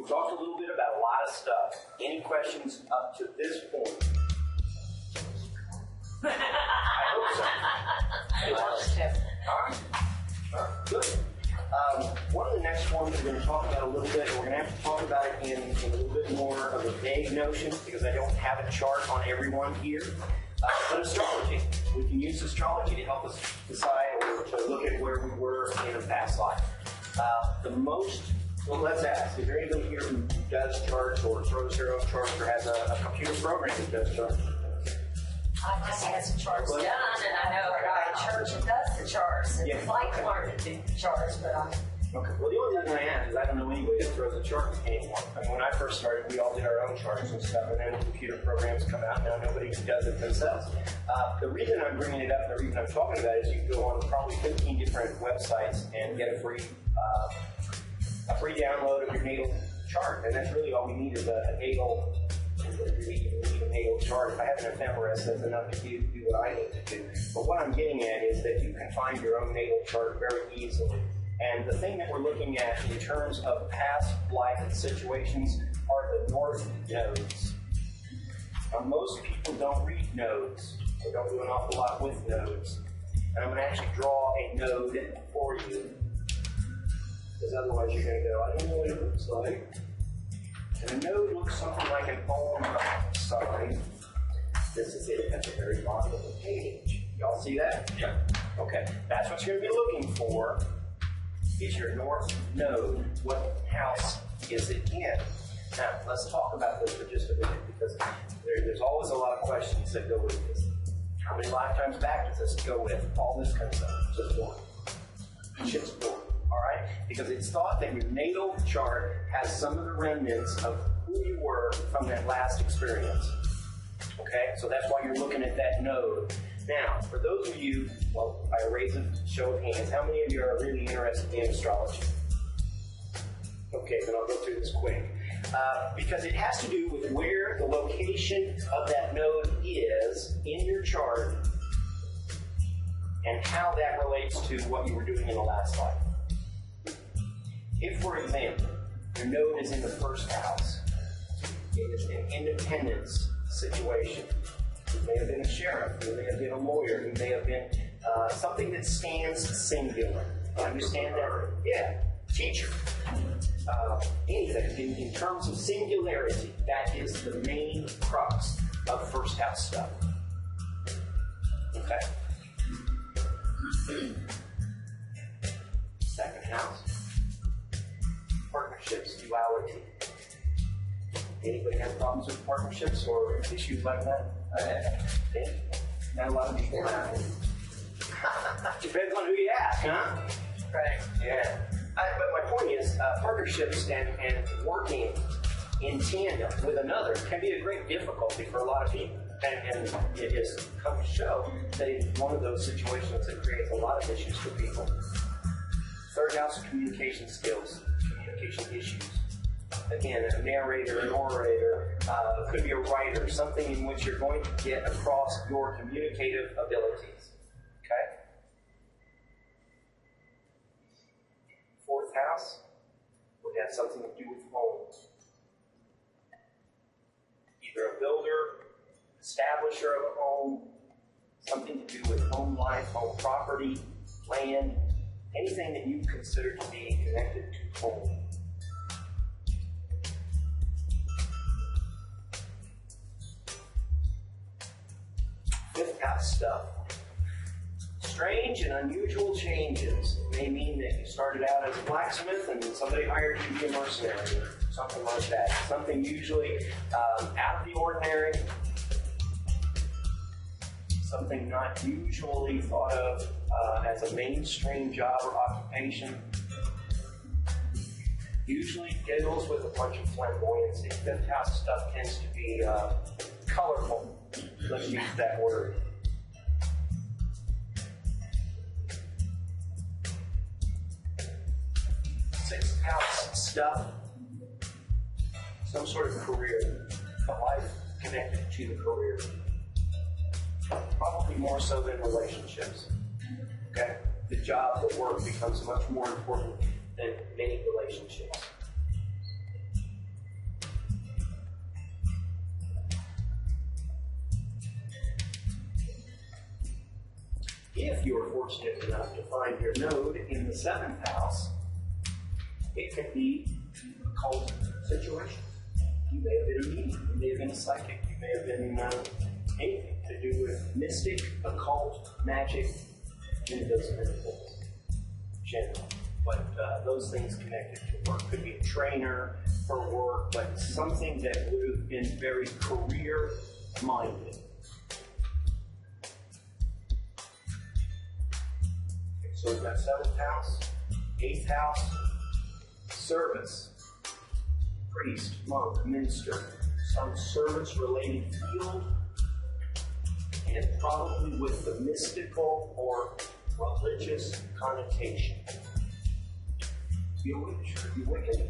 We've talked a little bit about a lot of stuff. Any questions up to this point? I hope so. All right. Good. One of the next ones we're going to talk about a little bit, and we're going to have to talk about it in a little bit more of a vague notion, because I don't have a chart on everyone here. But astrology. We can use astrology to help us decide or to look at where we were in a past life. Well, let's ask, is there anybody here who does charts or throws their own charts or has a computer program that does charts? I just had some charts done, and I know a guy in church that does the charts, and I'd like to learn to do the charts, but I'm... Okay. Well, the only reason I ask is I don't know anybody that throws a chart anymore. I mean, when I first started, we all did our own charts and stuff, and then computer programs come out, now nobody does it themselves. The reason I'm bringing it up, and the reason I'm talking about it, is you can go on probably 15 different websites and get a free download of your natal chart, and that's really all we need is a natal. We need a natal chart. If I have an ephemeris, that's enough to do what I need to do. But what I'm getting at is that you can find your own natal chart very easily. And the thing that we're looking at in terms of past life situations are the north nodes. Now, most people don't read nodes. They don't do an awful lot with nodes. And I'm going to actually draw a node for you, because otherwise you're going to go, I don't know what it looks like. And a node looks something like an ohm sign. This is it at the very bottom of the page. Y'all see that? Yeah. Okay. That's what you're going to be looking for, is your north node. What house is it in? Now, let's talk about this for just a minute, because there's always a lot of questions that go with this. How many lifetimes back does this go with? All this kind of stuff. Just one. Just one. All right? Because it's thought that your natal chart has some of the remnants of who you were from that last experience. Okay? So that's why you're looking at that node. Now, for those of you, well, by a raise of show of hands, how many of you are really interested in astrology? Okay, then I'll go through this quick. Because it has to do with where the location of that node is in your chart and how that relates to what you were doing in the last life. If, for example, your node is in the first house, it is an independence situation. You may have been a sheriff, you may have been a lawyer, you may have been something that stands singular. Understand that? Yeah. Teacher. Anything in terms of singularity, that is the main crux of first house stuff. Okay? Second house. Partnerships, duality. Anybody have problems with partnerships or issues like that? Not a lot of people have. Depends on who you ask, huh? Right. Yeah. But my point is, partnerships and working in tandem with another can be a great difficulty for a lot of people. And it has come to show that it's one of those situations that creates a lot of issues for people. Third house, communication skills, communication issues. Again, a narrator, an orator, could be a writer, something in which you're going to get across your communicative abilities. Okay? Fourth house would have something to do with homes. Either a builder, establisher of a home, something to do with home life, home property, land, anything that you consider to be connected to home. Fifth house stuff. Strange and unusual changes may mean that you started out as a blacksmith and somebody hired you to be a mercenary, something like that. Something usually out of the ordinary, something not usually thought of as a mainstream job or occupation. Usually deals with a bunch of flamboyancy. Fifth house stuff tends to be colorful. Let's use that word. Sixth house stuff, some sort of career, a life connected to the career. Probably more so than relationships. Okay? The job, the work becomes much more important than many relationships. If you're fortunate enough to find your node in the 7th house, it can be occult situations. You may have been a medium, you may have been a psychic, you may have been anything to do with mystic, occult, magic, any of those kind of things. Generally. But those things connected to work. Could be a trainer for work, but something that would have been very career-minded. So we've got 7th house, 8th house, service, priest, monk, minister, some service-related field, and probably with the mystical or religious connotation. Be a witch, be wicked,